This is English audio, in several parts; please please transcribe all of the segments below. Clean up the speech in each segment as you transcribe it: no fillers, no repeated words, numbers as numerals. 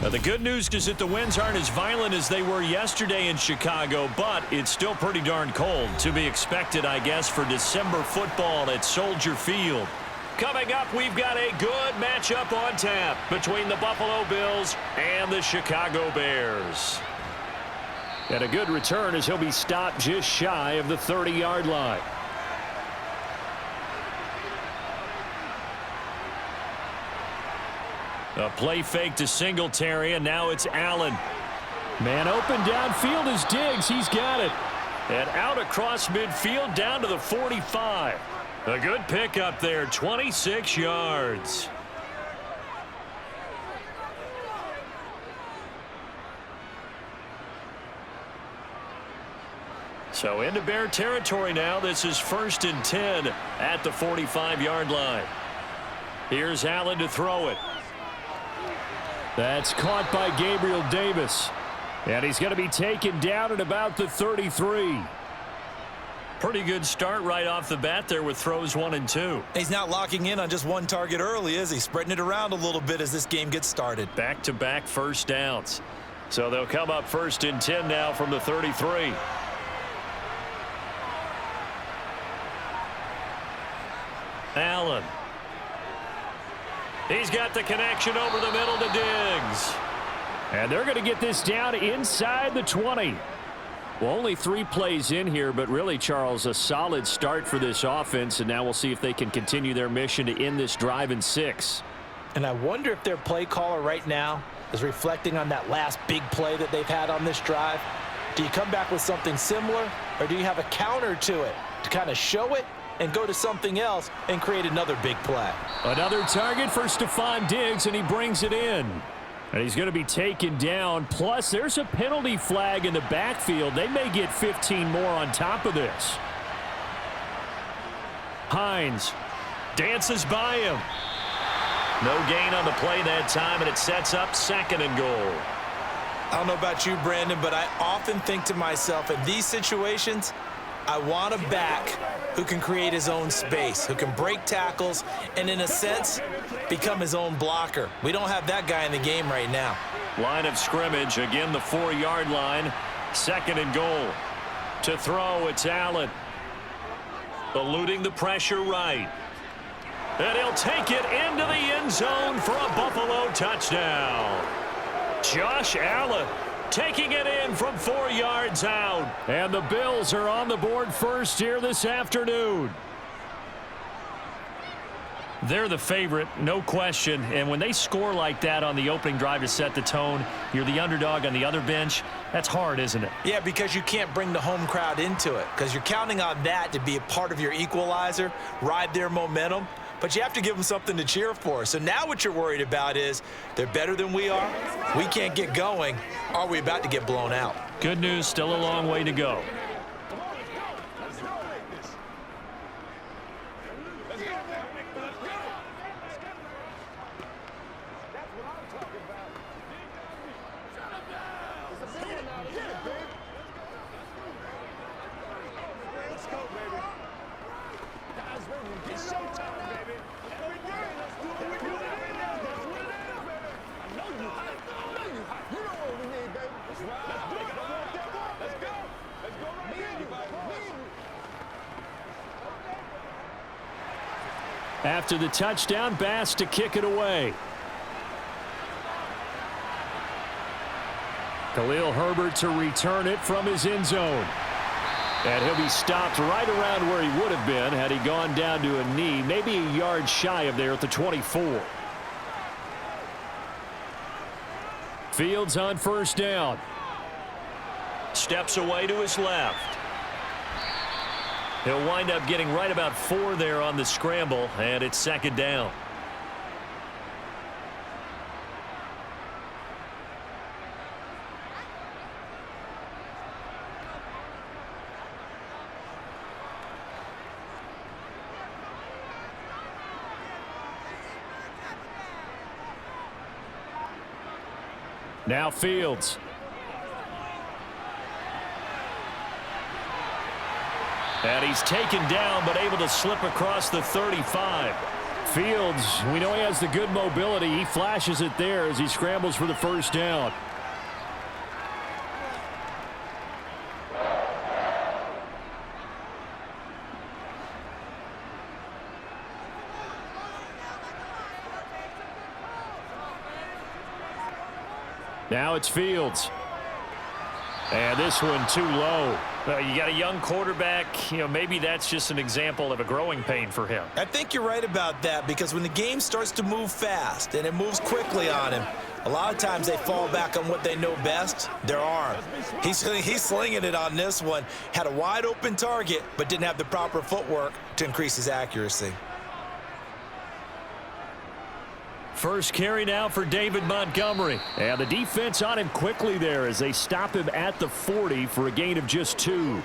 The good news is that the winds aren't as violent as they were yesterday in Chicago, but it's still pretty darn cold. To be expected, I guess, for December football at Soldier Field. Coming up, we've got a good matchup on tap between the Buffalo Bills and the Chicago Bears. And a good return as he'll be stopped just shy of the 30-yard line. A play fake to Singletary, and now it's Allen. Man open downfield is Diggs. He's got it. And out across midfield down to the 45. A good pickup there, 26 yards. So into Bear territory now. This is 1st and 10 at the 45-yard line. Here's Allen to throw it. That's caught by Gabriel Davis. And he's going to be taken down at about the 33. Pretty good start right off the bat there with throws 1 and 2. He's not locking in on just one target early, is he? Spreading it around a little bit as this game gets started. Back-to-back first downs. So they'll come up 1st and 10 now from the 33. Allen. He's got the connection over the middle to Diggs. And they're going to get this down inside the 20. Well, only 3 plays in here, but really, Charles, a solid start for this offense. And now we'll see if they can continue their mission to end this drive in 6. And I wonder if their play caller right now is reflecting on that last big play that they've had on this drive. Do you come back with something similar, or do you have a counter to it to kind of show it and go to something else and create another big play? Another target for Stephon Diggs, and he brings it in. And he's going to be taken down. Plus, there's a penalty flag in the backfield. They may get 15 more on top of this. Hines dances by him. No gain on the play that time, and it sets up 2nd and goal. I don't know about you, Brandon, but I often think to myself, in these situations, I want a back who can create his own space, who can break tackles, and in a sense, become his own blocker. We don't have that guy in the game right now. Line of scrimmage, again the 4-yard line, 2nd and goal. To throw, it's Allen. Eluding the pressure right. And he'll take it into the end zone for a Buffalo touchdown. Josh Allen taking it in from 4 yards out. And the Bills are on the board first here this afternoon. They're the favorite, no question. And when they score like that on the opening drive to set the tone, you're the underdog on the other bench. That's hard, isn't it? Yeah, because you can't bring the home crowd into it, because you're counting on that to be a part of your equalizer, ride their momentum. But you have to give them something to cheer for. So now what you're worried about is they're better than we are. We can't get going. Are we about to get blown out? Good news, still a long way to go. After the touchdown, Bass to kick it away. Khalil Herbert to return it from his end zone. And he'll be stopped right around where he would have been had he gone down to a knee, maybe a yard shy of there at the 24. Fields on 1st down. Steps away to his left. He'll wind up getting right about 4 there on the scramble, and it's 2nd down. Now Fields. And he's taken down, but able to slip across the 35. Fields, we know he has the good mobility. He flashes it there as he scrambles for the first down. Now it's Fields. And this one too low. You got a young quarterback. Maybe that's just an example of a growing pain for him. I think you're right about that, because when the game starts to move fast and it moves quickly on him, a lot of times they fall back on what they know best, their arm. He's slinging it on this one. Had a wide open target, but didn't have the proper footwork to increase his accuracy. First carry now for David Montgomery. And the defense on him quickly there as they stop him at the 40 for a gain of just 2.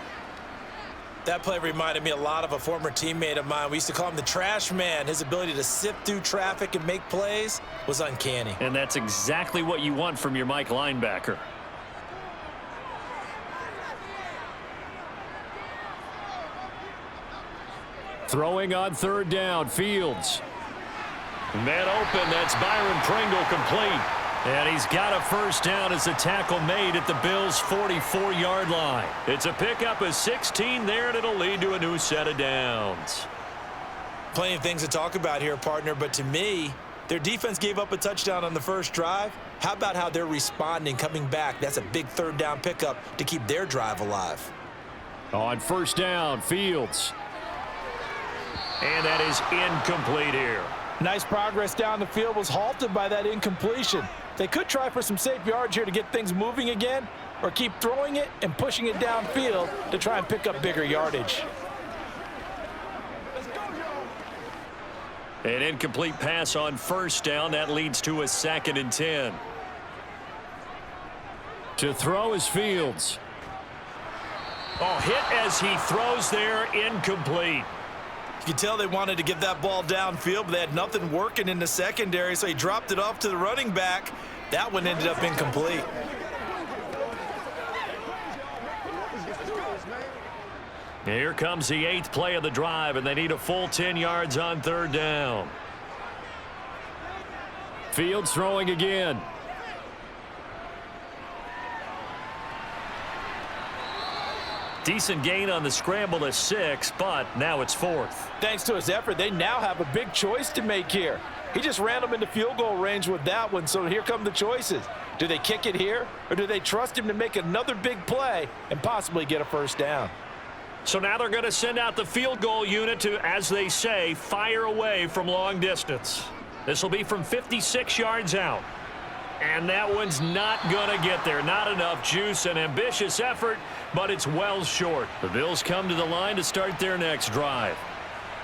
That play reminded me a lot of a former teammate of mine. We used to call him the trash man. His ability to sift through traffic and make plays was uncanny. And that's exactly what you want from your Mike linebacker. Throwing on third down, Fields. Man open, that's Byron Pringle complete. And he's got a first down as the tackle made at the Bills' 44-yard line. It's a pickup of 16 there, and it'll lead to a new set of downs. Plenty of things to talk about here, partner, but to me, their defense gave up a touchdown on the first drive. How about how they're responding, coming back? That's a big third down pickup to keep their drive alive. On first down, Fields. And that is incomplete here. Nice progress down the field, was halted by that incompletion. They could try for some safe yards here to get things moving again, or keep throwing it and pushing it downfield to try and pick up bigger yardage. An incomplete pass on first down. That leads to a 2nd and 10. To throw is Fields. Oh, hit as he throws there, incomplete. You can tell they wanted to get that ball downfield, but they had nothing working in the secondary, so he dropped it off to the running back. That one ended up incomplete. Here comes the 8th play of the drive, and they need a full 10 yards on third down. Fields throwing again. Decent gain on the scramble to 6, but now it's 4th. Thanks to his effort, they now have a big choice to make here. He just ran them into field goal range with that one, so here come the choices. Do they kick it here, or do they trust him to make another big play and possibly get a first down? So now they're going to send out the field goal unit to, as they say, fire away from long distance. This will be from 56 yards out. And that one's not going to get there. Not enough juice. An ambitious effort, but it's well short. The Bills come to the line to start their next drive.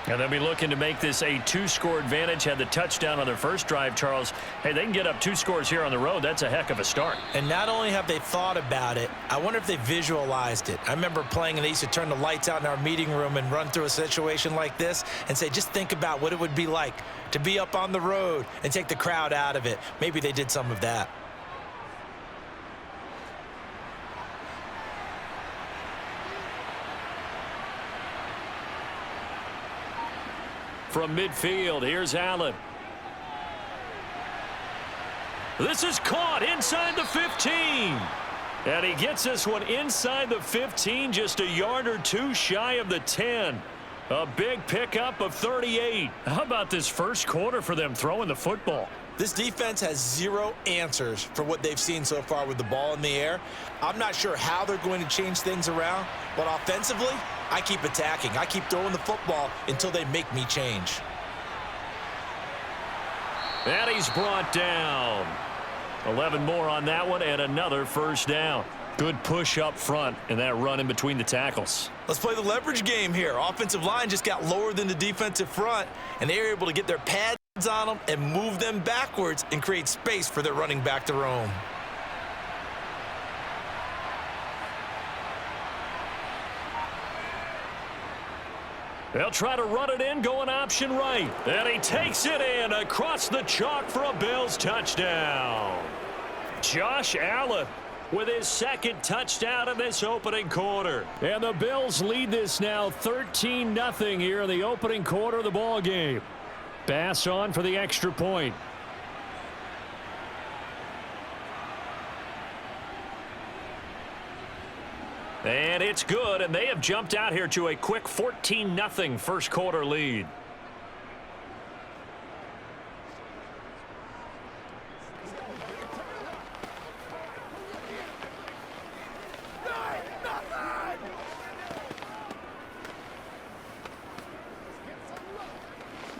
And they'll be looking to make this a 2-score advantage. Had the touchdown on their first drive, Charles. Hey, they can get up 2 scores here on the road. That's a heck of a start. And not only have they thought about it, I wonder if they visualized it. I remember playing, and they used to turn the lights out in our meeting room and run through a situation like this and say, just think about what it would be like to be up on the road and take the crowd out of it. Maybe they did some of that. From midfield, here's Allen. This is caught inside the 15. And he gets this one inside the 15, just a yard or 2 shy of the 10. A big pickup of 38. How about this first quarter for them throwing the football? This defense has 0 answers for what they've seen so far with the ball in the air. I'm not sure how they're going to change things around, but offensively, I keep attacking. I keep throwing the football until they make me change. And he's brought down. 11 more on that one, and another first down. Good push up front and that run in between the tackles. Let's play the leverage game here. Offensive line just got lower than the defensive front, and they were able to get their pads on them and move them backwards and create space for their running back to roam. They'll try to run it in, going option right. And he takes it in across the chalk for a Bills touchdown. Josh Allen with his 2nd touchdown in this opening quarter. And the Bills lead this now 13-0 here in the opening quarter of the ball game. Bass on for the extra point. And it's good, and they have jumped out here to a quick 14-0 first quarter lead.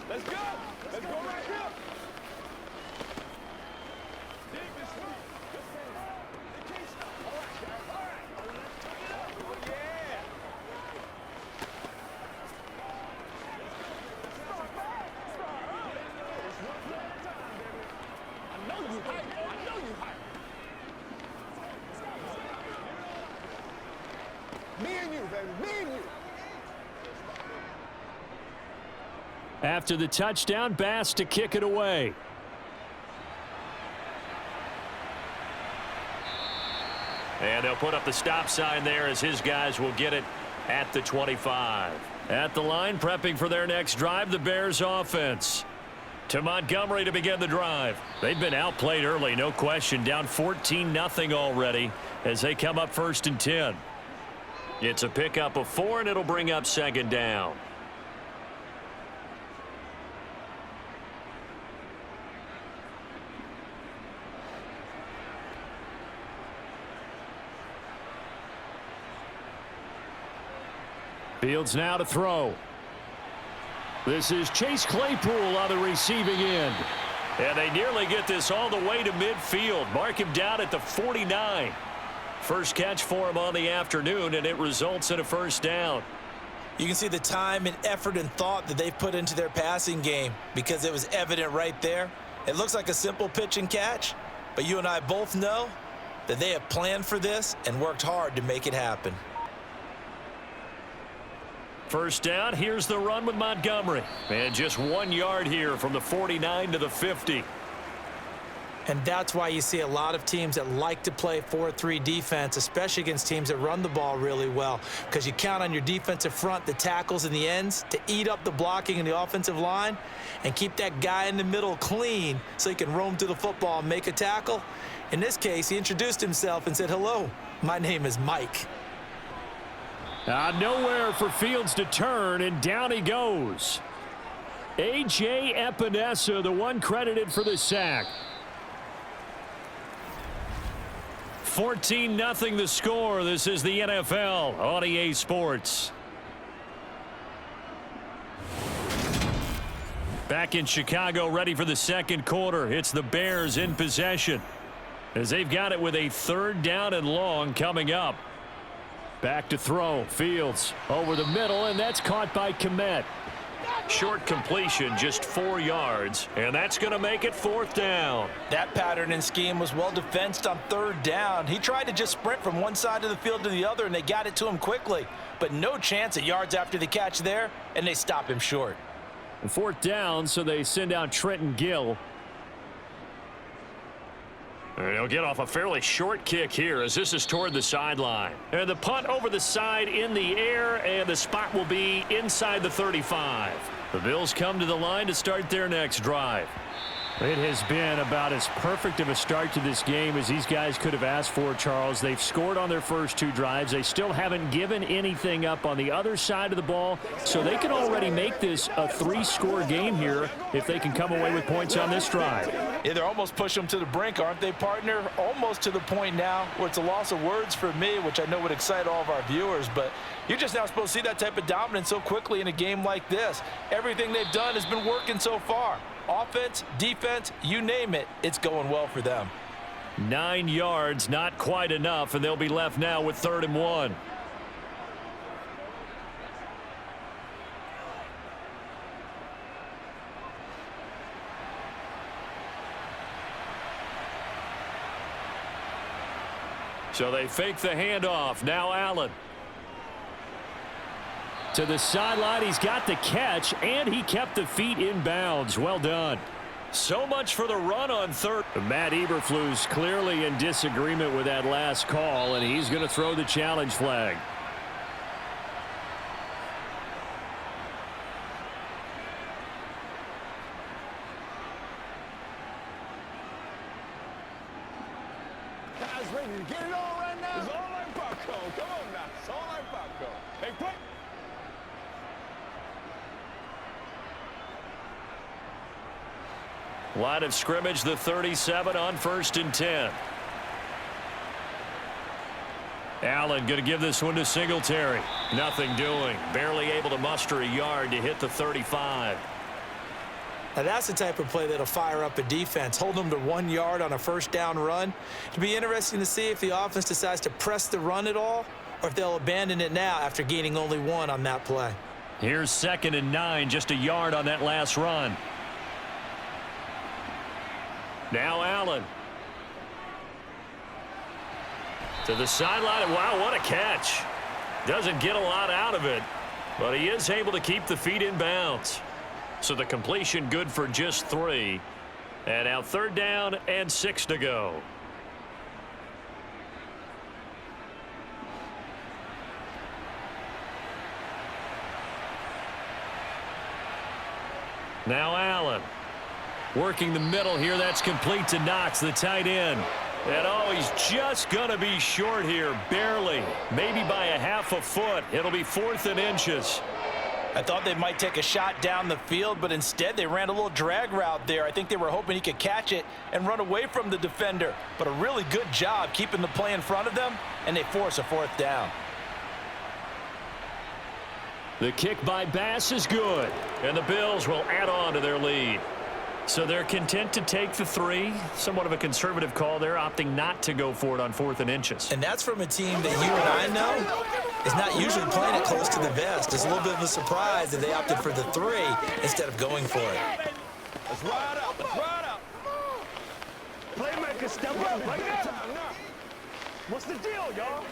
Let's go. Let's go right here. Me and you, baby. Me and you. After the touchdown, Bass to kick it away. And they'll put up the stop sign there as his guys will get it at the 25. At the line, prepping for their next drive, the Bears offense. To Montgomery to begin the drive. They've been outplayed early, no question. Down 14-0 already as they come up 1st and 10. It's a pickup of 4, and it'll bring up 2nd down. Fields now to throw. This is Chase Claypool on the receiving end. And they nearly get this all the way to midfield. Mark him down at the 49. First catch for him on the afternoon, and it results in a 1st down. You can see the time and effort and thought that they've put into their passing game because it was evident right there. It looks like a simple pitch and catch, but you and I both know that they have planned for this and worked hard to make it happen. 1st down, here's the run with Montgomery. And just 1 yard here from the 49 to the 50. And that's why you see a lot of teams that like to play 4-3 defense, especially against teams that run the ball really well, because you count on your defensive front, the tackles and the ends, to eat up the blocking in the offensive line and keep that guy in the middle clean so he can roam to the football and make a tackle. In this case, he introduced himself and said, "Hello, my name is Mike." Nowhere for Fields to turn, and down he goes. A.J. Epinesa, the one credited for the sack. 14-0 the score. This is the NFL on EA Sports. Back in Chicago, ready for the 2nd quarter. It's the Bears in possession as they've got it with a 3rd down and long coming up. Back to throw. Fields over the middle, and that's caught by Kmet. Short completion, just 4 yards, and that's going to make it 4th down. That pattern and scheme was well defensed on 3rd down. He tried to just sprint from one side of the field to the other, and they got it to him quickly. But no chance at yards after the catch there, and they stop him short. 4th down, so they send out Trenton Gill. And he'll get off a fairly short kick here as this is toward the sideline. And the punt over the side in the air, and the spot will be inside the 35. The Bills come to the line to start their next drive. It has been about as perfect of a start to this game as these guys could have asked for, Charles. They've scored on their first 2 drives. They still haven't given anything up on the other side of the ball, so they can already make this a 3-score game here if they can come away with points on this drive. Yeah, they're almost pushing them to the brink, aren't they, partner? Almost to the point now where it's a loss of words for me, which I know would excite all of our viewers, but you're just now supposed to see that type of dominance so quickly in a game like this. Everything they've done has been working so far. Offense, defense, you name it, it's going well for them. 9 yards, not quite enough, and they'll be left now with 3rd and 1. So they fake the handoff. Now Allen. To the sideline, he's got the catch, and he kept the feet in bounds. Well done. So much for the run on 3rd. Matt Eberflus clearly in disagreement with that last call, and he's going to throw the challenge flag. ready to get it on right now? It's all like popcorn. Come on now. It's all like popcorn. Hey, quick. Line of scrimmage, the 37 on 1st and 10. Allen going to give this one to Singletary. Nothing doing. Barely able to muster a yard to hit the 35. Now that's the type of play that'll fire up a defense. Hold them to 1 yard on a first down run. It'll be interesting to see if the offense decides to press the run at all or if they'll abandon it now after gaining only 1 on that play. Here's 2nd and 9, just a yard on that last run. Now Allen. To the sideline. Wow, what a catch. Doesn't get a lot out of it, but he is able to keep the feet in bounds. So the completion good for just 3. And now 3rd down and 6 to go. Now Allen. Working the middle here. That's complete to Knox, the tight end. And oh, he's just going to be short here, barely. Maybe by a half a foot. It'll be 4th and inches. I thought they might take a shot down the field, but instead they ran a little drag route there. I think they were hoping he could catch it and run away from the defender. But a really good job keeping the play in front of them, and they force a 4th down. The kick by Bass is good, and the Bills will add on to their lead. So they're content to take the 3. Somewhat of a conservative call there, opting not to go for it on 4th and inches. And that's from a team that you and I know is not usually playing it close to the vest. It's a little bit of a surprise that they opted for the 3 instead of going for it. Let's ride out. Let's ride out. Playmaker, step up right now. What's the deal, y'all?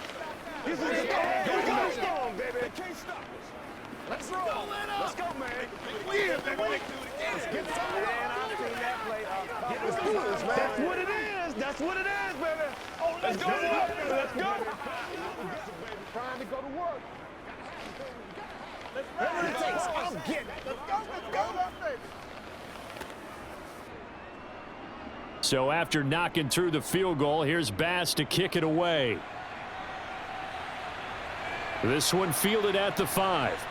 This is the storm, baby. They can't stop us. Let's roll. Let's go, man. Yeah, baby. Let's get some, man. I've seen that play. Let's do this, man. That's what it is. That's what it is, baby. Oh, let's go. Let's go. Trying to go to work. Whatever it takes, I'm getting it. Let's go. Let's go, baby. So after knocking through the field goal, here's Bass to kick it away. This one fielded at the 5.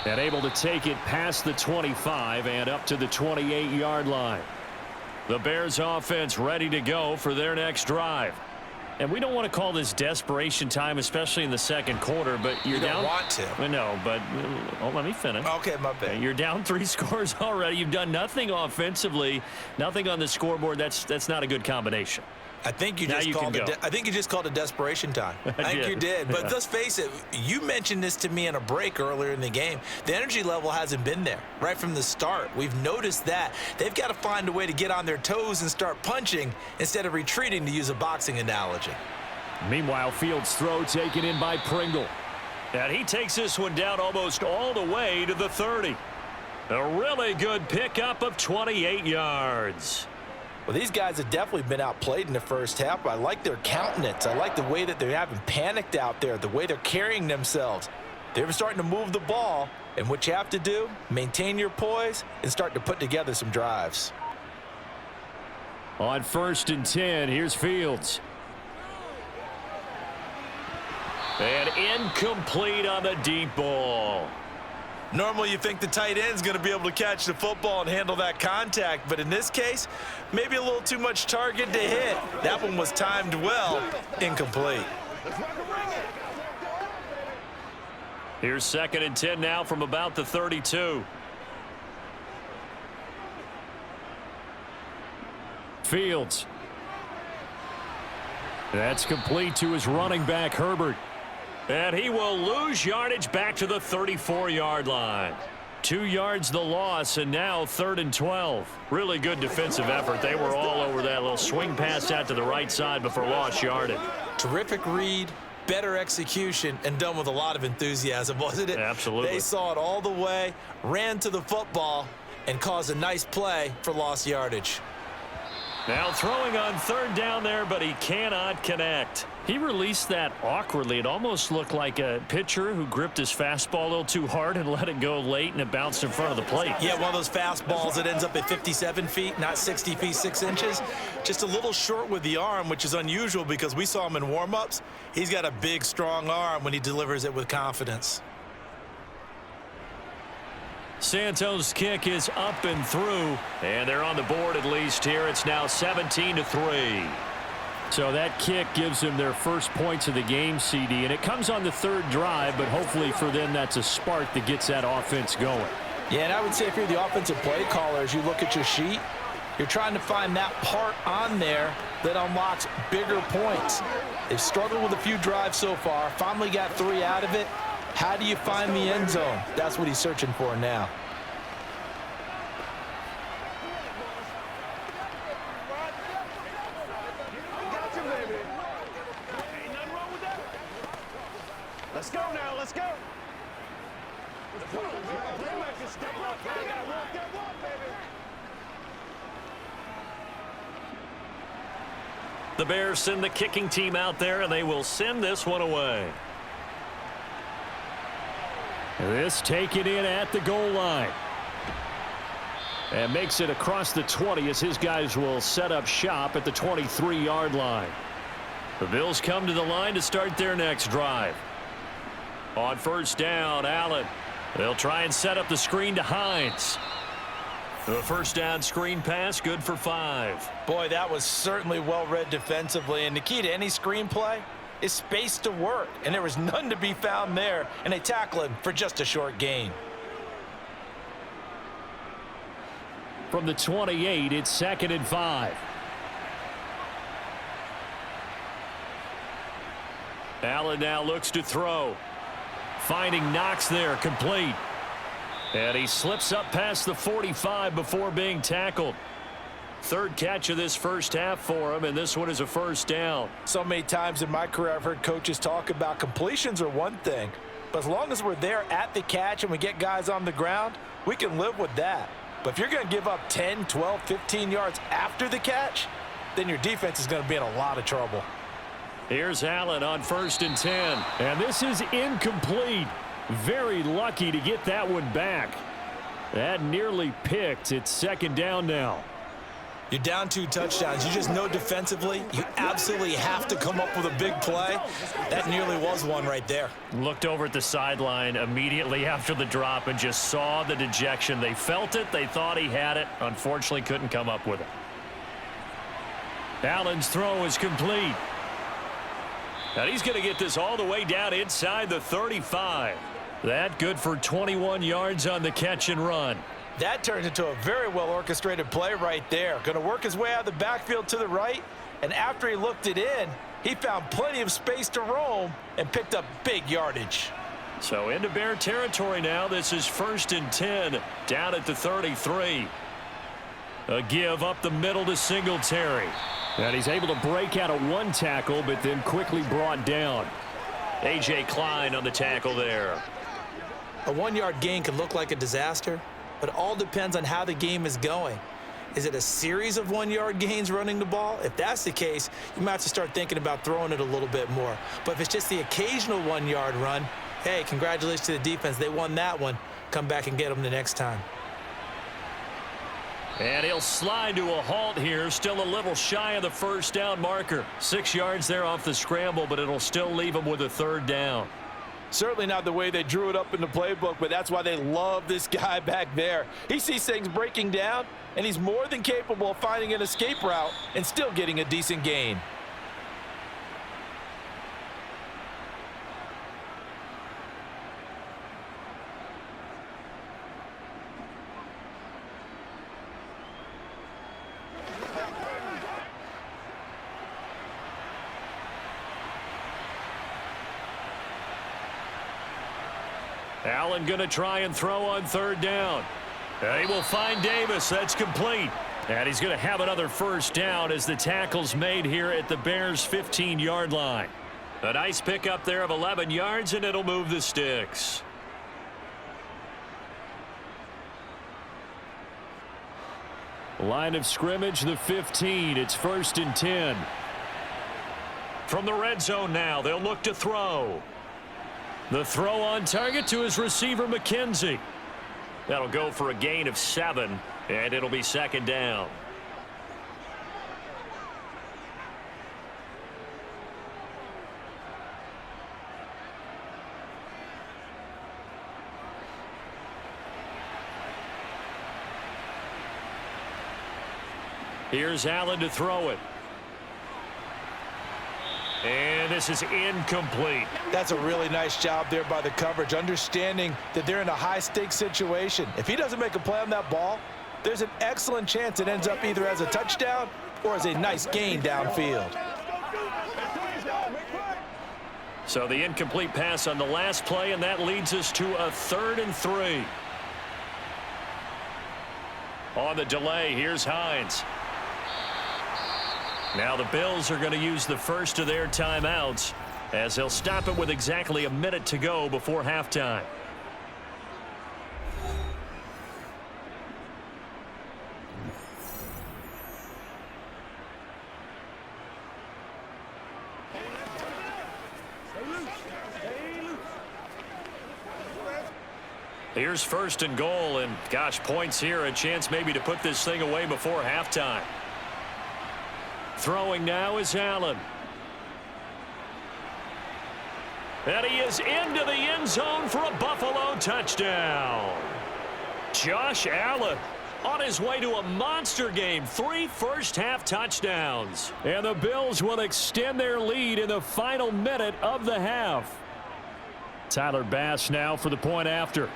And able to take it past the 25 and up to the 28-yard line. The Bears offense ready to go for their next drive. And we don't want to call this desperation time, especially in the second quarter, but you're You down. don't want to. I know, but let me finish. Okay, my bad. You're down 3 scores already. You've done nothing offensively, nothing on the scoreboard. That's not a good combination. I think you Now just you called can it. go. I think you just called it desperation time. I think did. you did. But Yeah. let's face it. You mentioned this to me in a break earlier in the game. The energy level hasn't been there right from the start. We've noticed that they've got to find a way to get on their toes and start punching instead of retreating, to use a boxing analogy. Meanwhile, Fields' throw taken in by Pringle. And he takes this one down almost all the way to the 30. A really good pickup of 28 yards. Well, these guys have definitely been outplayed in the first half, but I like their countenance. I like the way that they're having panicked out there, the way they're carrying themselves. They're starting to move the ball, and what you have to do, maintain your poise and start to put together some drives. On 1st and 10, here's Fields. And incomplete on the deep ball. Normally you think the tight end's going to be able to catch the football and handle that contact, but in this case, maybe a little too much target to hit. That one was timed well, incomplete. Here's 2nd and 10 now from about the 32. Fields. That's complete to his running back, Herbert. And he will lose yardage back to the 34-yard line. 2 yards the loss, and now 3rd and 12. Really good defensive effort. They were all over that little swing pass out to the right side before lost yardage. Terrific read, better execution, and done with a lot of enthusiasm, wasn't it? Absolutely. They saw it all the way, ran to the football, and caused a nice play for lost yardage. Now throwing on third down there, but he cannot connect. He released that awkwardly. It almost looked like a pitcher who gripped his fastball a little too hard and let it go late, and it bounced in front of the plate. Yeah, one of those fastballs that ends up at 57 feet, not 60 feet, 6 inches. Just a little short with the arm, which is unusual because we saw him in warm-ups. He's got a big, strong arm when he delivers it with confidence. Santos' kick is up and through, and they're on the board at least here. It's now 17-3. So that kick gives them their first points of the game, CD, and it comes on the third drive, but hopefully for them that's a spark that gets that offense going. Yeah, and I would say if you're the offensive play caller, as you look at your sheet, you're trying to find that part on there that unlocks bigger points. They've struggled with a few drives so far, finally got 3 out of it. How do you find the end zone? That's what he's searching for now. Let's go now, let's go. Playmaker step up, man. Gotta walk that walk, baby. The Bears send the kicking team out there, and they will send this one away. This taken in at the goal line. And makes it across the 20 as his guys will set up shop at the 23-yard line. The Bills come to the line to start their next drive. On first down, Allen. They'll try and set up the screen to Hines. The first down screen pass, good for 5. Boy, that was certainly well read defensively, and the key to any screen play is space to work, and there was none to be found there, and they tackle him for just a short gain. From the 28, it's 2nd and 5. Allen now looks to throw. Finding Knox there, complete. And he slips up past the 45 before being tackled. Third catch of this first half for him, and this one is a first down. So many times in my career I've heard coaches talk about completions are one thing, but as long as we're there at the catch and we get guys on the ground, we can live with that. But if you're going to give up 10, 12, 15 yards after the catch, then your defense is going to be in a lot of trouble. Here's Allen on 1st and 10, and this is incomplete. Very lucky to get that one back. That nearly picked. It's 2nd down now. You're down 2 touchdowns. You just know defensively you absolutely have to come up with a big play. That nearly was one right there. Looked over at the sideline immediately after the drop and just saw the dejection. They felt it. They thought he had it. Unfortunately, couldn't come up with it. Allen's throw is complete. And he's going to get this all the way down inside the 35. That good for 21 yards on the catch and run. That turned into a very well orchestrated play right there. Going to work his way out of the backfield to the right, and after he looked it in, he found plenty of space to roam and picked up big yardage. So into Bear territory now. This is 1st and 10 down at the 33. A give up the middle to Singletary. And he's able to break out of 1 tackle, but then quickly brought down. A.J. Klein on the tackle there. A 1-yard gain can look like a disaster, but it all depends on how the game is going. Is it a series of 1-yard gains running the ball? If that's the case, you might have to start thinking about throwing it a little bit more. But if it's just the occasional 1-yard run, hey, congratulations to the defense. They won that one. Come back and get them the next time. And he'll slide to a halt here. Still a little shy of the first down marker. 6 yards there off the scramble, but it'll still leave him with a 3rd down. Certainly not the way they drew it up in the playbook, but that's why they love this guy back there. He sees things breaking down, and he's more than capable of finding an escape route and still getting a decent gain. Allen going to try and throw on 3rd down. And he will find Davis. That's complete. And he's going to have another first down as the tackle's made here at the Bears' 15-yard line. A nice pickup there of 11 yards, and it'll move the sticks. Line of scrimmage, the 15. It's 1st and 10. From the red zone now, they'll look to throw. The throw on target to his receiver, McKenzie. That'll go for a gain of 7, and it'll be 2nd down. Here's Allen to throw it. And this is incomplete. That's a really nice job there by the coverage, understanding that they're in a high-stakes situation. If he doesn't make a play on that ball, there's an excellent chance it ends up either as a touchdown or as a nice gain downfield. So the incomplete pass on the last play, and that leads us to a 3rd and 3. On the delay, here's Hines. Now the Bills are going to use the first of their timeouts as they'll stop it with exactly a minute to go before halftime. Here's 1st and goal, and gosh, points here, a chance maybe to put this thing away before halftime. Throwing now is Allen. And he is into the end zone for a Buffalo touchdown. Josh Allen on his way to a monster game. 3 first-half touchdowns. And the Bills will extend their lead in the final minute of the half. Tyler Bass now for the point after.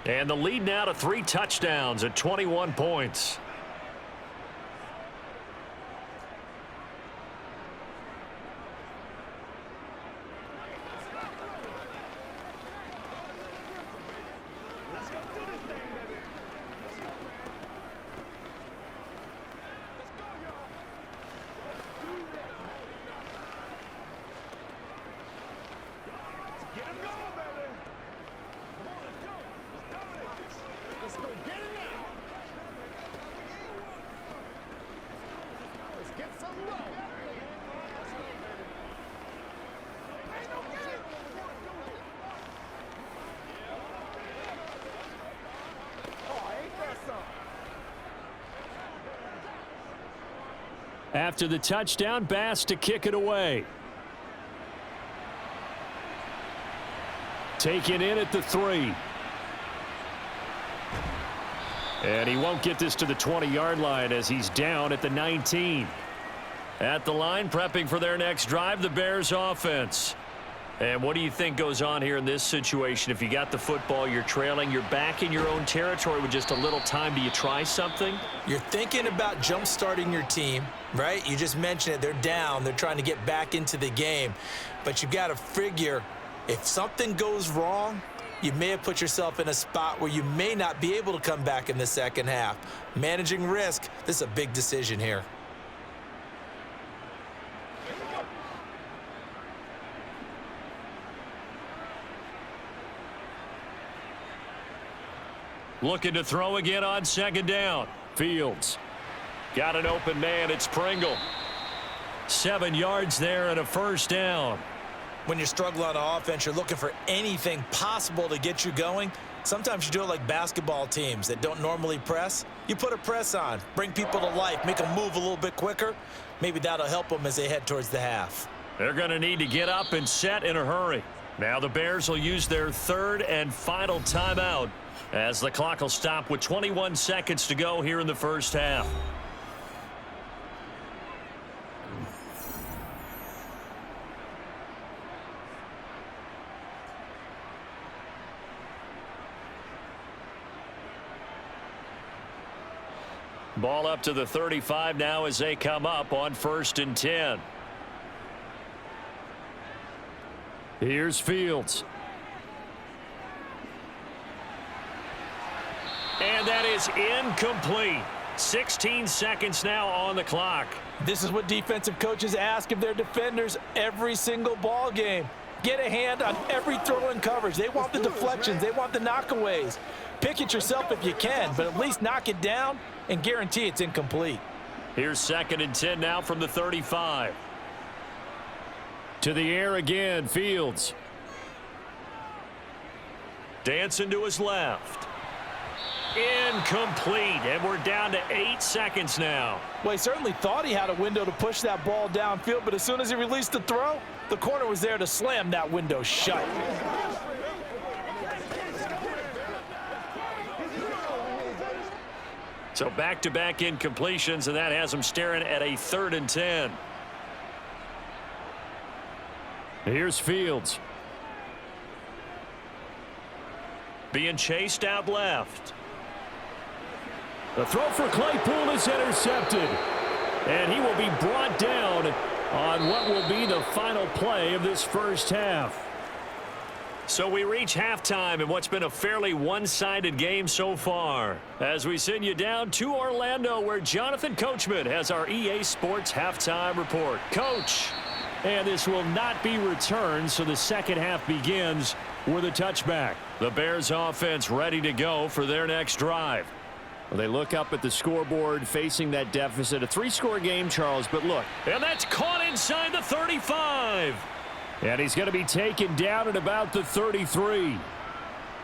And the lead now to 3 touchdowns at 21 points. After the touchdown, Bass to kick it away. Taken in at the 3. And he won't get this to the 20-yard line as he's down at the 19. At the line, prepping for their next drive, the Bears offense. And what do you think goes on here in this situation? If you got the football, you're trailing, you're back in your own territory with just a little time. Do you try something? You're thinking about jump-starting your team, right? You just mentioned it. They're down. They're trying to get back into the game. But you've got to figure if something goes wrong, you may have put yourself in a spot where you may not be able to come back in the second half. Managing risk, this is a big decision here. Looking to throw again on 2nd down. Fields. Got an open man. It's Pringle. 7 yards there and a 1st down. When you're struggling on offense, you're looking for anything possible to get you going. Sometimes you do it like basketball teams that don't normally press. You put a press on, bring people to life, make them move a little bit quicker. Maybe that'll help them as they head towards the half. They're going to need to get up and set in a hurry. Now the Bears will use their 3rd and final timeout as the clock will stop with 21 seconds to go here in the first half. Ball up to the 35 now as they come up on 1st and 10. Here's Fields. And that is incomplete. 16 seconds now on the clock. This is what defensive coaches ask of their defenders every single ball game. Get a hand on every throw in coverage. They want the deflections. They want the knockaways. Pick it yourself if you can, but at least knock it down and guarantee it's incomplete. Here's 2nd and 10 now from the 35. To the air again, Fields. Dancing to his left. Incomplete, and we're down to 8 seconds now. Well, he certainly thought he had a window to push that ball downfield, but as soon as he released the throw, the corner was there to slam that window shut. So back-to-back incompletions, and that has him staring at a 3rd and 10. Here's Fields. Being chased out left. The throw for Claypool is intercepted. And he will be brought down on what will be the final play of this first half. So we reach halftime in what's been a fairly one-sided game so far. As we send you down to Orlando, where Jonathan Coachman has our EA Sports halftime report. Coach, and this will not be returned, so the second half begins with a touchback. The Bears offense ready to go for their next drive. Well, they look up at the scoreboard facing that deficit. A 3-score game, Charles, but look. And that's caught inside the 35. And he's going to be taken down at about the 33.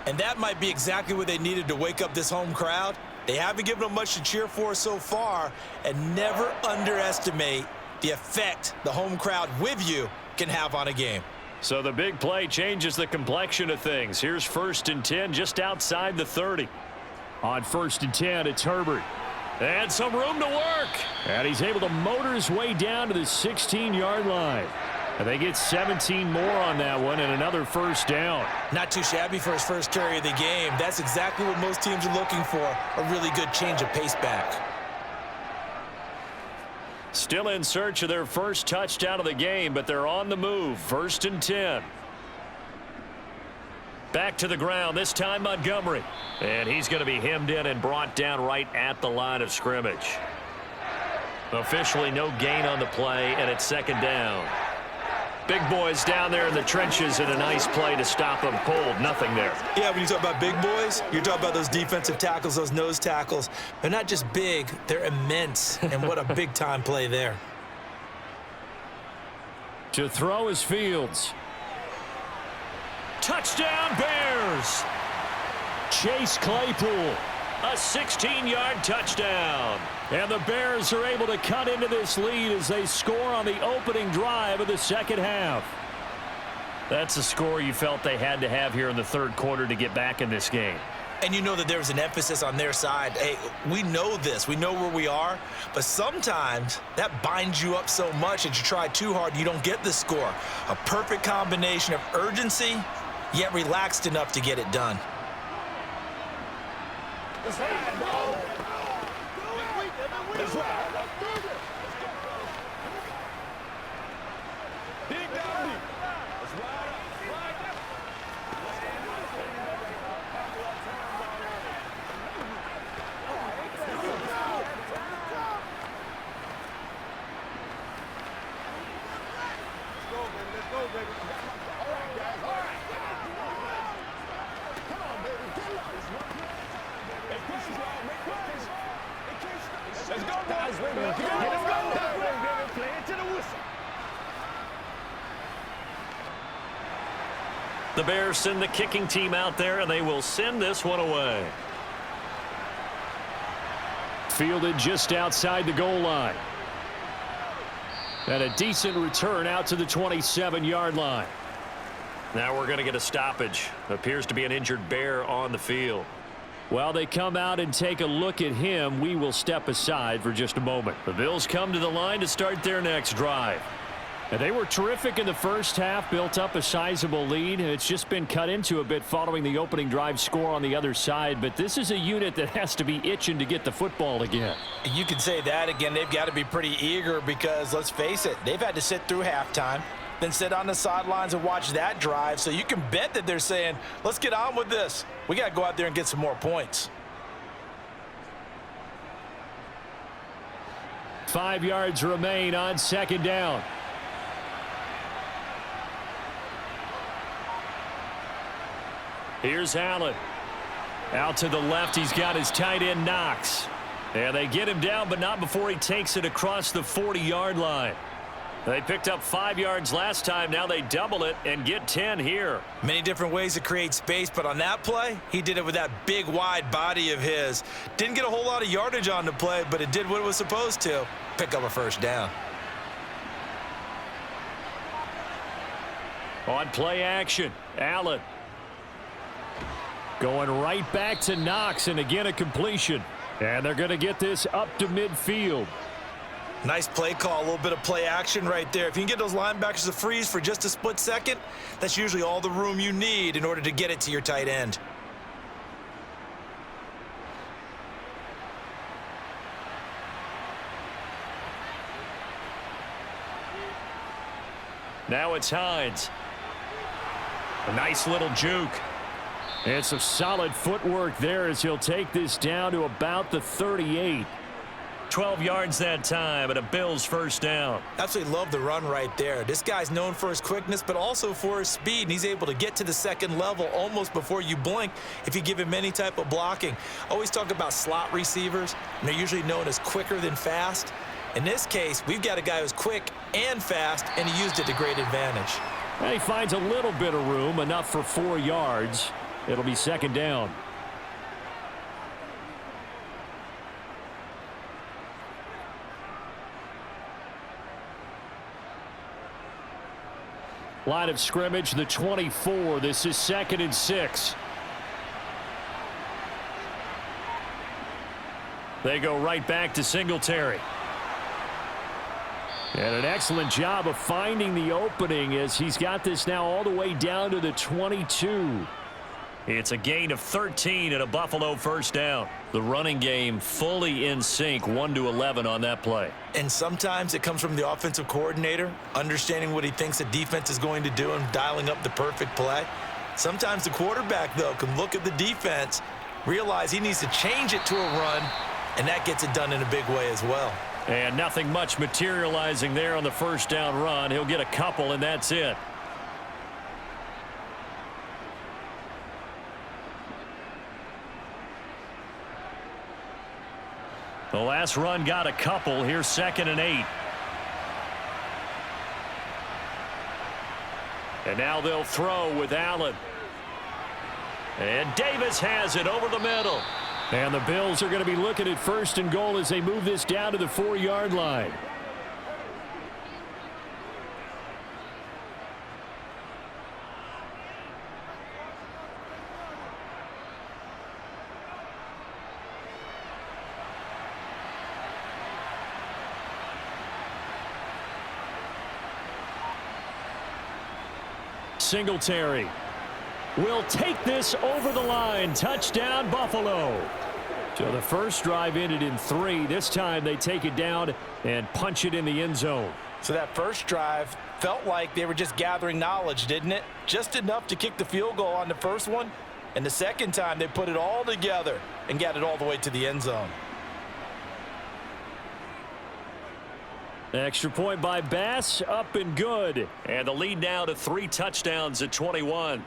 And that might be exactly what they needed to wake up this home crowd. They haven't given them much to cheer for so far, and never underestimate the effect the home crowd with you can have on a game. So the big play changes the complexion of things. Here's 1st and 10 just outside the 30. On 1st and 10, it's Herbert. And some room to work. And he's able to motor his way down to the 16-yard line. And they get 17 more on that one and another first down. Not too shabby for his first carry of the game. That's exactly what most teams are looking for, a really good change of pace back. Still in search of their first touchdown of the game, but they're on the move. 1st and 10. Back to the ground, this time Montgomery. And he's going to be hemmed in and brought down right at the line of scrimmage. Officially no gain on the play, and it's 2nd down. Big boys down there in the trenches, and a nice play to stop them cold. Nothing there. Yeah, when you talk about big boys, you're talking about those defensive tackles, those nose tackles. They're not just big, they're immense. And what a big-time play there. To throw is Fields. Touchdown, Bears! Chase Claypool. A 16-yard touchdown. And the Bears are able to cut into this lead as they score on the opening drive of the second half. That's a score you felt they had to have here in the 3rd quarter to get back in this game. And you know that there was an emphasis on their side. Hey, we know this. We know where we are. But sometimes that binds you up so much that you try too hard, you don't get the score. A perfect combination of urgency, yet relaxed enough to get it done. That's right, bro. That's right. Dig down deep. That's right. Let's go, baby. All right, guys. All right. Come on, baby. Get loose. Let's go, guys. Let's go. Play it to the whistle. The Bears send the kicking team out there, and they will send this one away. Fielded just outside the goal line. And a decent return out to the 27-yard line. Now we're going to get a stoppage. Appears to be an injured Bear on the field. While they come out and take a look at him, we will step aside for just a moment. The Bills come to the line to start their next drive. And they were terrific in the first half, built up a sizable lead, and it's just been cut into a bit following the opening drive score on the other side. But this is a unit that has to be itching to get the football again. You can say that again. They've got to be pretty eager because, let's face it, they've had to sit through halftime, then sit on the sidelines and watch that drive. So you can bet that they're saying, let's get on with this. We got to go out there and get some more points. 5 yards remain on 2nd down. Here's Allen. Out to the left, he's got his tight end Knox. And they get him down, but not before he takes it across the 40-yard line. They picked up 5 yards last time. Now they double it and get 10 here. Many different ways to create space, but on that play, he did it with that big, wide body of his. Didn't get a whole lot of yardage on the play, but it did what it was supposed to. Pick up a first down. On play action, Allen. Going right back to Knox, and again a completion. And they're going to get this up to midfield. Nice play call, a little bit of play action right there. If you can get those linebackers to freeze for just a split second, that's usually all the room you need in order to get it to your tight end. Now it's Hines. A nice little juke. And some solid footwork there as he'll take this down to about the 38. 12 yards that time and a Bills first down. Absolutely love the run right there. This guy's known for his quickness, but also for his speed, and he's able to get to the second level almost before you blink if you give him any type of blocking. Always talk about slot receivers, and they're usually known as quicker than fast. In this case, we've got a guy who's quick and fast, and he used it to great advantage. And he finds a little bit of room, enough for 4 yards. It'll be second down. Line of scrimmage, the 24. This is 2nd and 6. They go right back to Singletary. And an excellent job of finding the opening as he's got this now all the way down to the 22. It's a gain of 13 and a Buffalo first down. The running game fully in sync, 1-11 on that play. And sometimes it comes from the offensive coordinator, understanding what he thinks the defense is going to do and dialing up the perfect play. Sometimes the quarterback, though, can look at the defense, realize he needs to change it to a run, and that gets it done in a big way as well. And nothing much materializing there on the first down run. He'll get a couple, and that's it. The last run got a couple. Here's 2nd and 8. And now they'll throw with Allen. And Davis has it over the middle. And the Bills are going to be looking at 1st and goal as they move this down to the 4-yard line. Singletary will take this over the line. Touchdown, Buffalo. So the first drive ended in 3. This time they take it down and punch it in the end zone. So that first drive felt like they were just gathering knowledge, didn't it? Just enough to kick the field goal on the first one. And the second time they put it all together and got it all the way to the end zone. Extra point by Bass, up and good. And the lead now to 3 touchdowns at 21.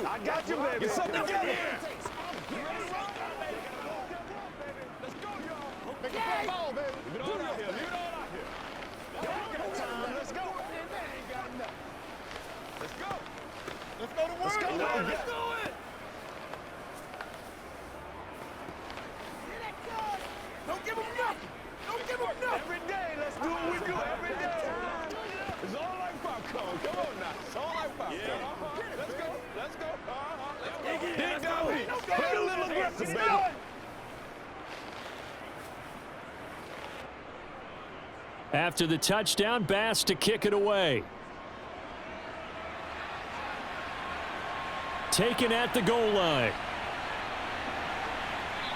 I got you, baby. Get something together. Let's go, y'all. Make it ball, baby. Leave it all out here. Leave it all out here. Let's go. Let's go. Let's go to work. Let's go. Let's do it. Don't give him nothing. Don't give him nothing. Every day, let's do what we do every day. It's all like popcorn. Come on now. It's all like popcorn. Yeah. Let's go. Let's go. Let's go. Play a little aggressive, baby. After the touchdown, Bass to kick it away. Taken at the goal line.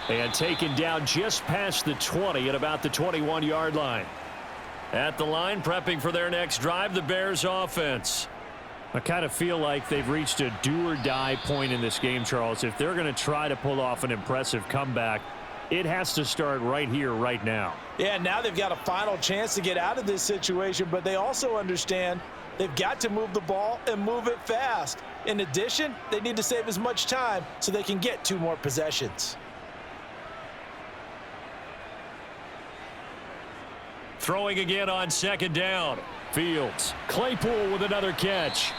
And taken down just past the 20 at about the 21-yard line. At the line, prepping for their next drive, the Bears offense. I kind of feel like they've reached a do-or-die point in this game, Charles. If they're going to try to pull off an impressive comeback, It has to start right here, right now. Yeah, now they've got a final chance to get out of this situation, but they also understand they've got to move the ball and move it fast. In addition, they need to save as much time so they can get 2 more possessions. Throwing again on second down. Fields. Claypool with another catch.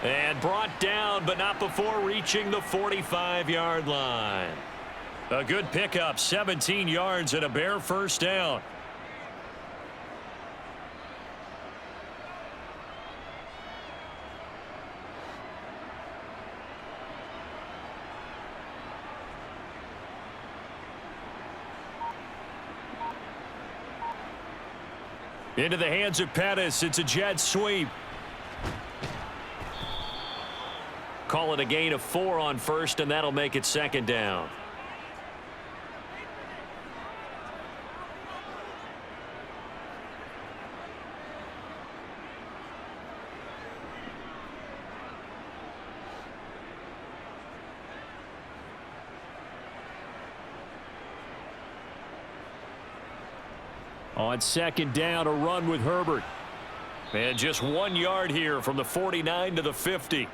And brought down, but not before reaching the 45-yard line. A good pickup, 17 yards and a Bear first down. Into the hands of Pettis. It's a jet sweep. Call it a gain of 4 on first, and that'll make it second down. On second down, a run with Herbert. And just 1 yard here from the 49 to the 50.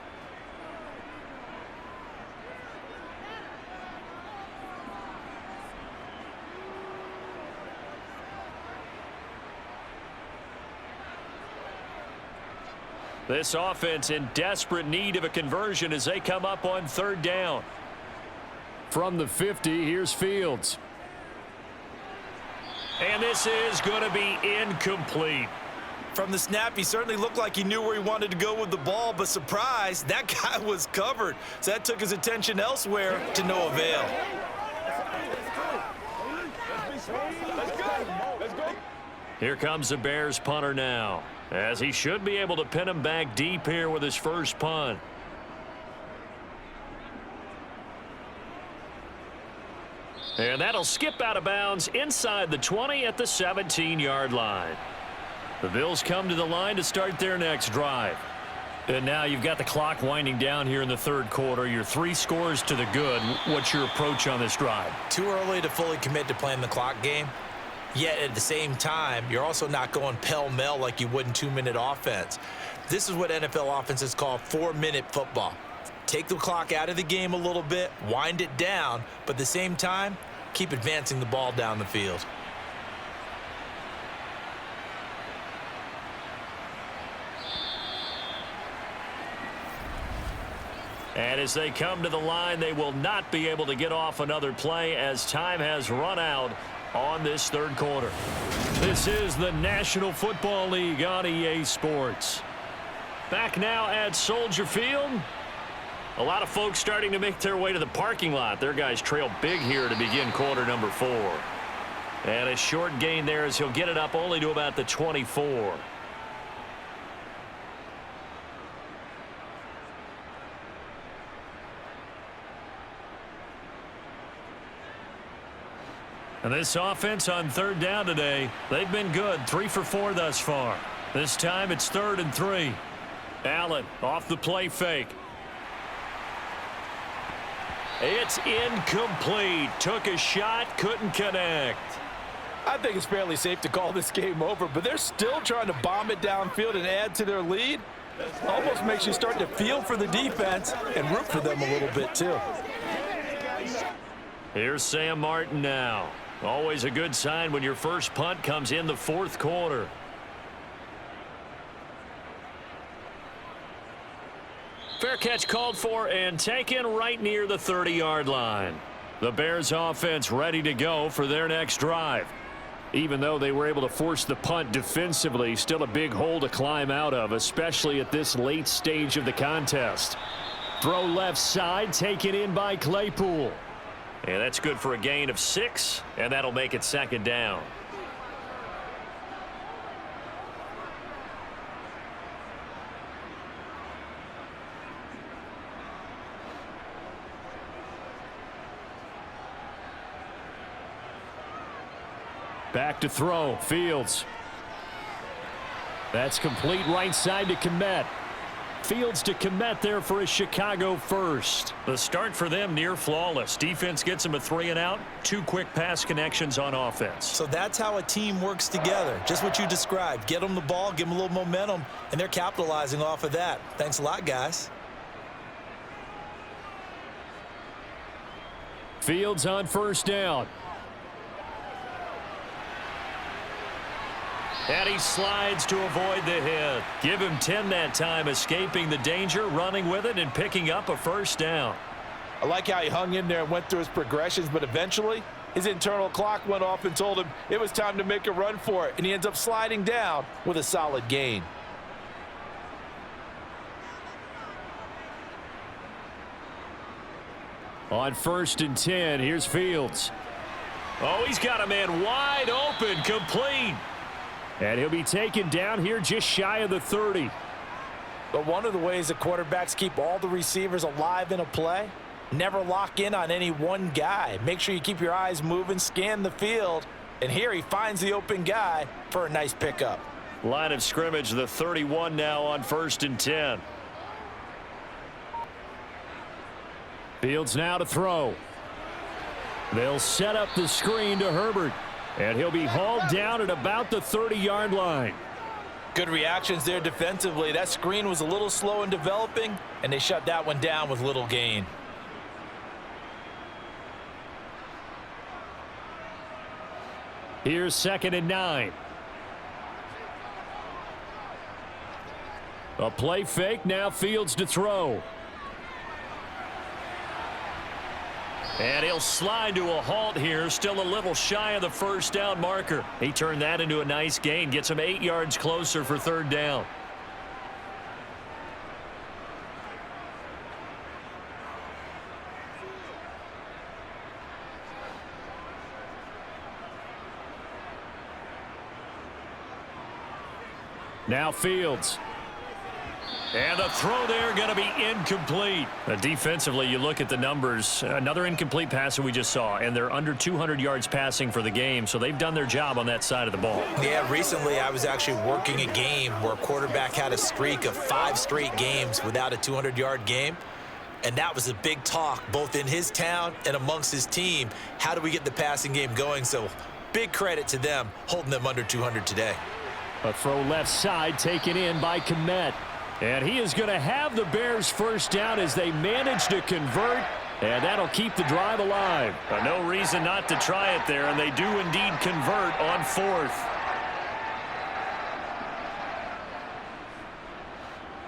This offense in desperate need of a conversion as they come up on third down. From the 50, here's Fields. And this is going to be incomplete. From the snap, he certainly looked like he knew where he wanted to go with the ball, but surprise, that guy was covered. So that took his attention elsewhere to no avail. Here comes the Bears punter now, as he should be able to pin him back deep here with his first punt. And that'll skip out of bounds inside the 20 at the 17-yard line. The Bills come to the line to start their next drive. And now you've got the clock winding down here in the third quarter. You're 3 scores to the good. What's your approach on this drive? Too early to fully commit to playing the clock game. Yet at the same time, you're also not going pell-mell like you would in 2-minute offense. This is what NFL offenses call 4-minute football. Take the clock out of the game a little bit, wind it down, but at the same time, keep advancing the ball down the field. And as they come to the line, they will not be able to get off another play as time has run out on this third quarter. This is the National Football League on EA Sports. Back now at Soldier Field. A lot of folks starting to make their way to the parking lot. Their guys trail big here to begin quarter number 4. And a short gain there as he'll get it up only to about the 24. And this offense on third down today, they've been good. 3 for 4 thus far. This time it's 3rd and 3. Allen off the play fake. It's incomplete. Took a shot, couldn't connect. I think it's fairly safe to call this game over, but they're still trying to bomb it downfield and add to their lead. Almost makes you start to feel for the defense and root for them a little bit too. Here's Sam Martin now. Always a good sign when your first punt comes in the 4th quarter. Fair catch called for and taken right near the 30-yard line. The Bears offense ready to go for their next drive. Even though they were able to force the punt defensively, still a big hole to climb out of, especially at this late stage of the contest. Throw left side, taken in by Claypool. And that's good for a gain of 6, and that'll make it second down. Back to throw, Fields. That's complete right side to Komet. Fields to commit there for a Chicago first. The start for them near flawless. Defense gets them a 3-and-out. 2 quick pass connections on offense. So that's how a team works together. Just what you described. Get them the ball, give them a little momentum, and they're capitalizing off of that. Thanks a lot, guys. Fields on first down. And he slides to avoid the hit. Give him 10 that time, escaping the danger, running with it, and picking up a first down. I like how he hung in there and went through his progressions, but eventually his internal clock went off and told him it was time to make a run for it, and he ends up sliding down with a solid gain. On 1st and 10, here's Fields. Oh, he's got a man wide open, complete. And he'll be taken down here just shy of the 30. But one of the ways that quarterbacks keep all the receivers alive in a play, never lock in on any one guy. Make sure you keep your eyes moving, scan the field, and here he finds the open guy for a nice pickup. Line of scrimmage, the 31 now on 1st and 10. Fields now to throw. They'll set up the screen to Herbert. And he'll be hauled down at about the 30-yard line. Good reactions there defensively. That screen was a little slow in developing, and they shut that one down with little gain. Here's 2nd and 9. A play fake, now Fields to throw. And he'll slide to a halt here, still a little shy of the first down marker. He turned that into a nice gain, gets him 8 yards closer for 3rd down. Now Fields. And the throw there going to be incomplete. Defensively, you look at the numbers. Another incomplete pass that we just saw, and they're under 200 yards passing for the game, so they've done their job on that side of the ball. Yeah, recently I was actually working a game where a quarterback had a streak of 5 straight games without a 200-yard game, and that was a big talk both in his town and amongst his team. How do we get the passing game going? So big credit to them holding them under 200 today. A throw left side taken in by Kmet. And he is going to have the Bears first down as they manage to convert, and that'll keep the drive alive. No reason not to try it there, and they do indeed convert on 4th.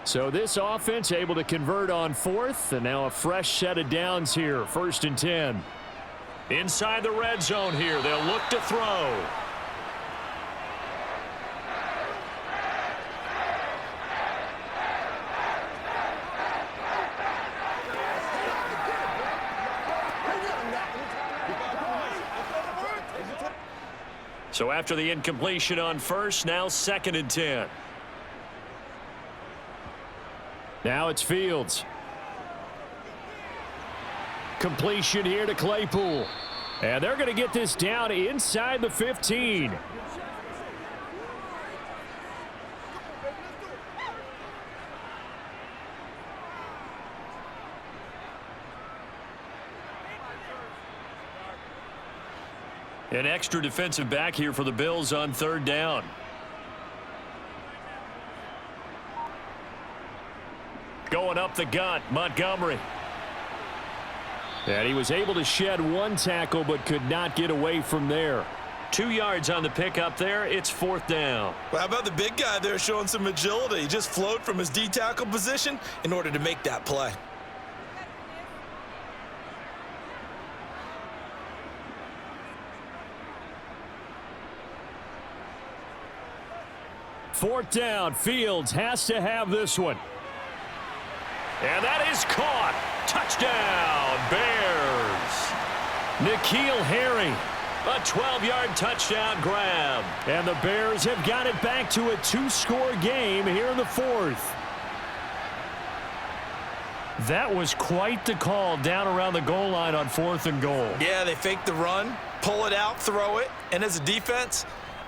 So this offense able to convert on 4th, and now a fresh set of downs here, 1st and 10. Inside the red zone here, they'll look to throw. So after the incompletion on 1st, now 2nd and 10. Now it's Fields. Completion here to Claypool. And they're going to get this down inside the 15. An extra defensive back here for the Bills on 3rd down. Going up the gut, Montgomery. And he was able to shed 1 tackle but could not get away from there. 2 yards on the pickup there. It's 4th down. Well, how about the big guy there showing some agility? He just flowed from his D-tackle position in order to make that play. Fourth down. Fields has to have this one. And that is caught. Touchdown, Bears. N'Keal Harry, a 12-yard touchdown grab. And the Bears have got it back to a 2-score game here in the 4th. That was quite the call down around the goal line on 4th and goal. Yeah, they fake the run, pull it out, throw it, and as a defense,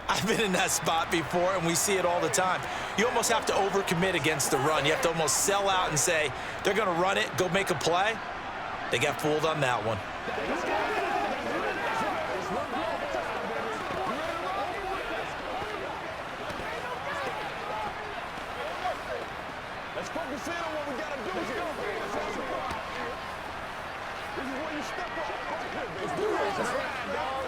I've been in that spot before, and we see it all the time. you almost have to overcommit against the run. You have to almost sell out and say, they're going to run it, go make a play. They got fooled on that one. Let's focus in on what we got to do here. This is where you step up. Let's do this. That's right, dog.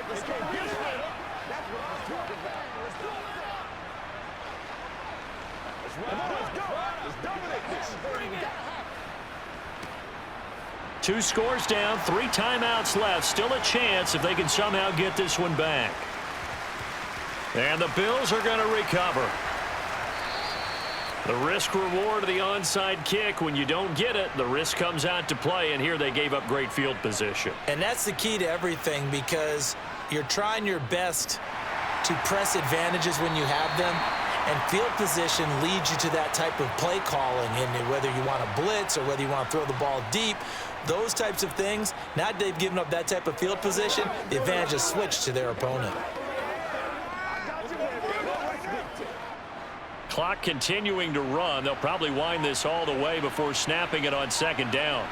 Let's go. That's what I'm talking about. Let's go. Let's go. Let's dominate this. Bring it. 2 scores down, 3 timeouts left. Still a chance if they can somehow get this one back. And the Bills are going to recover. The risk reward of the onside kick, when you don't get it, the risk comes out to play, and here they gave up great field position. And that's the key to everything, because you're trying your best to press advantages when you have them, and field position leads you to that type of play calling, and whether you want to blitz or whether you want to throw the ball deep, those types of things. Now that they've given up that type of field position, the advantage is switched to their opponent. Clock continuing to run. They'll probably wind this all the way before snapping it on 2nd down.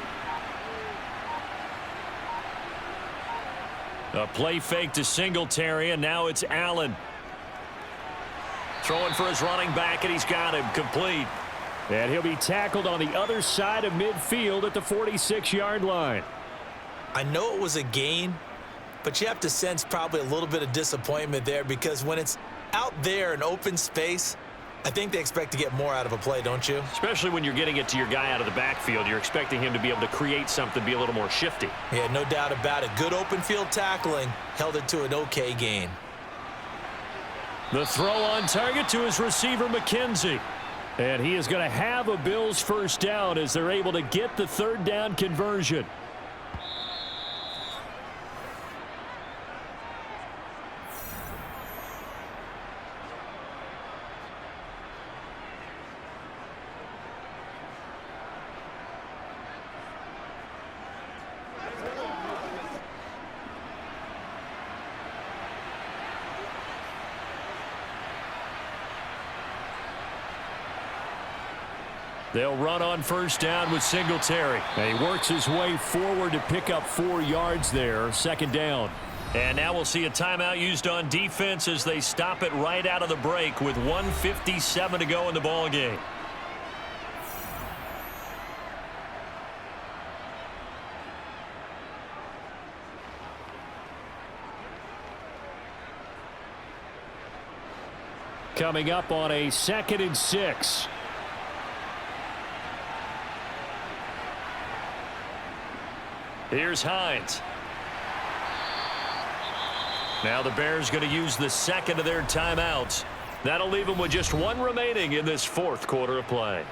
A play fake to Singletary, and now it's Allen. Throwing for his running back, and he's got him complete. And he'll be tackled on the other side of midfield at the 46-yard line. I know it was a gain, but you have to sense probably a little bit of disappointment there, because when it's out there in open space, I think they expect to get more out of a play, don't you? Especially when you're getting it to your guy out of the backfield. You're expecting him to be able to create something, be a little more shifty. Yeah, no doubt about it. Good open field tackling held it to an okay gain. The throw on target to his receiver, McKenzie. And he is going to have a Bills first down as they're able to get the 3rd down conversion. They'll run on 1st down with Singletary. And he works his way forward to pick up 4 yards there. 2nd down. And now we'll see a timeout used on defense as they stop it right out of the break with 1:57 to go in the ballgame. Coming up on a 2nd and 6. Here's Hines. Now the Bears going to use the 2nd of their timeouts. That'll leave them with just 1 remaining in this 4th quarter of play.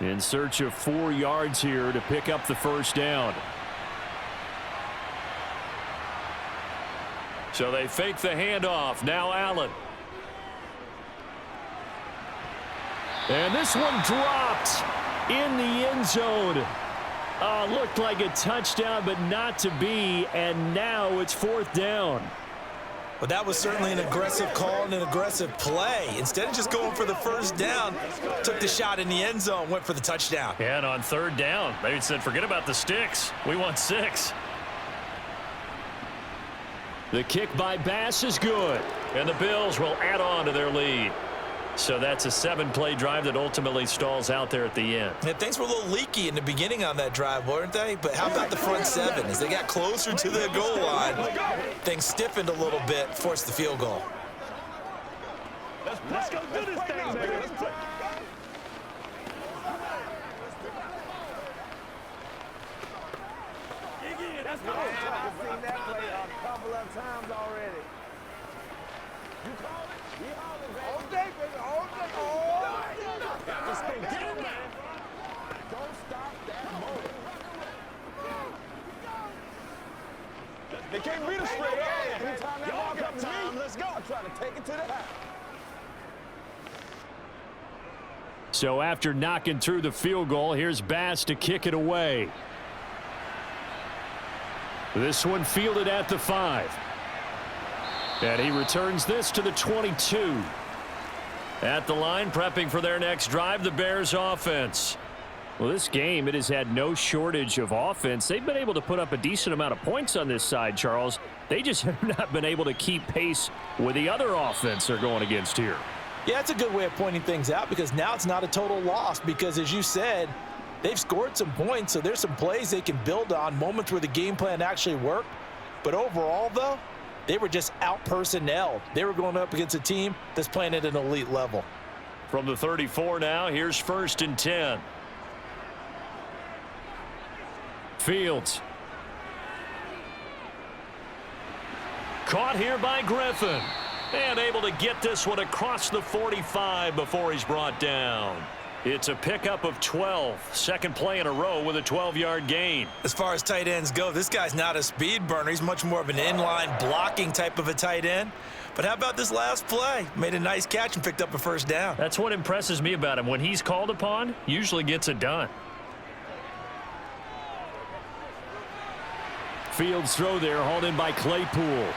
In search of 4 yards here to pick up the 1st down. So they fake the handoff. Now Allen. And this one dropped in the end zone. Looked like a touchdown, but not to be. And now it's 4th down. Well, that was certainly an aggressive call and an aggressive play. Instead of just going for the 1st down, took the shot in the end zone, went for the touchdown. And on 3rd down, they said, forget about the sticks. We want 6. The kick by Bass is good. And the Bills will add on to their lead. So that's a 7-play drive that ultimately stalls out there at the end. Yeah, things were a little leaky in the beginning on that drive, weren't they? But how about the front 7? As they got closer to the goal line, things stiffened a little bit, forced the field goal. Let's go do this thing, baby. Let's play. Let's go. I've seen that play a couple of times already. You call it? Yeah. All day, baby. All day. All day. Let's go get it, man. Don't stop that motor. They can't beat us straight up. Anytime that ball comes to me, let's go. I'm trying to take it to the house. So after knocking through the field goal, here's Bass to kick it away. This one fielded at the 5. And he returns this to the 22. At the line, prepping for their next drive, the Bears offense. Well, this game, it has had no shortage of offense. They've been able to put up a decent amount of points on this side, Charles. They just have not been able to keep pace with the other offense they're going against here. Yeah, it's a good way of pointing things out because now it's not a total loss because, as you said, they've scored some points, so there's some plays they can build on, moments where the game plan actually worked. But overall, though, they were just out-personnelled. They were going up against a team that's playing at an elite level. From the 34 now, here's 1st and 10. Fields. Caught here by Griffin. And able to get this one across the 45 before he's brought down. It's a pickup of 12. Second play in a row with a 12-yard gain. As far as tight ends go, this guy's not a speed burner. He's much more of an inline blocking type of a tight end. But how about this last play? Made a nice catch and picked up a first down. That's what impresses me about him. When he's called upon, usually gets it done. Fields throw there, hauled in by Claypool.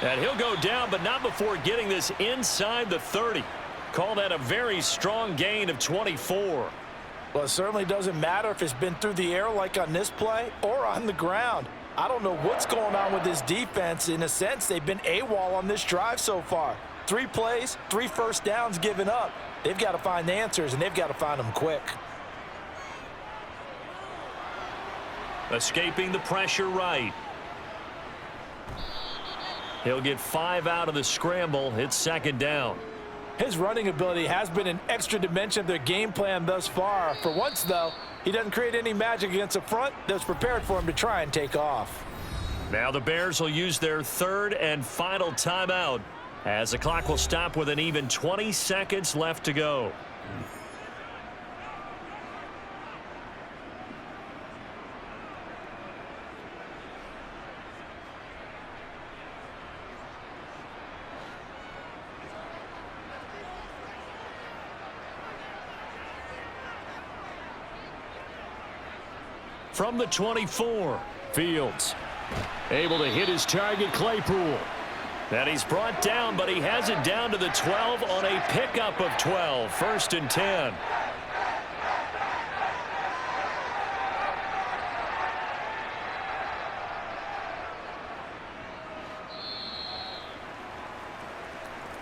And he'll go down, but not before getting this inside the 30. Call that a very strong gain of 24. Well, it certainly doesn't matter if it's been through the air like on this play or on the ground. I don't know what's going on with this defense. In a sense, they've been AWOL on this drive so far. 3 plays, 3 first downs given up. They've got to find the answers, and they've got to find them quick. Escaping the pressure right. He'll get 5 out of the scramble. It's 2nd down. His running ability has been an extra dimension of their game plan thus far. For once, though, he doesn't create any magic against a front that's prepared for him to try and take off. Now the Bears will use their 3rd and final timeout as the clock will stop with an even 20 seconds left to go. From the 24, Fields able to hit his target, Claypool. And he's brought down, but he has it down to the 12 on a pickup of 12. 1st and 10.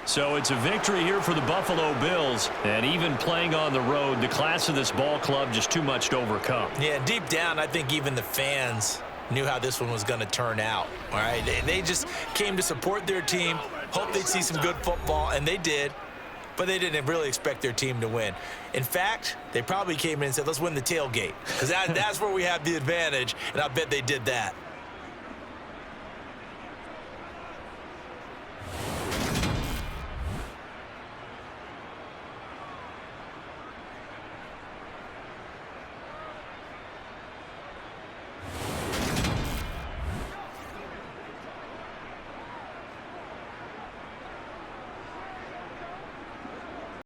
So it's a victory here for the Buffalo Bills, and even playing on the road, the class of this ball club just too much to overcome. Yeah, deep down, I think even the fans knew how this one was going to turn out. All right, they just came to support their team, hoped they'd see some good football, and they did, but they didn't really expect their team to win. In fact, they probably came in and said, let's win the tailgate, because that's where we have the advantage, and I bet they did that.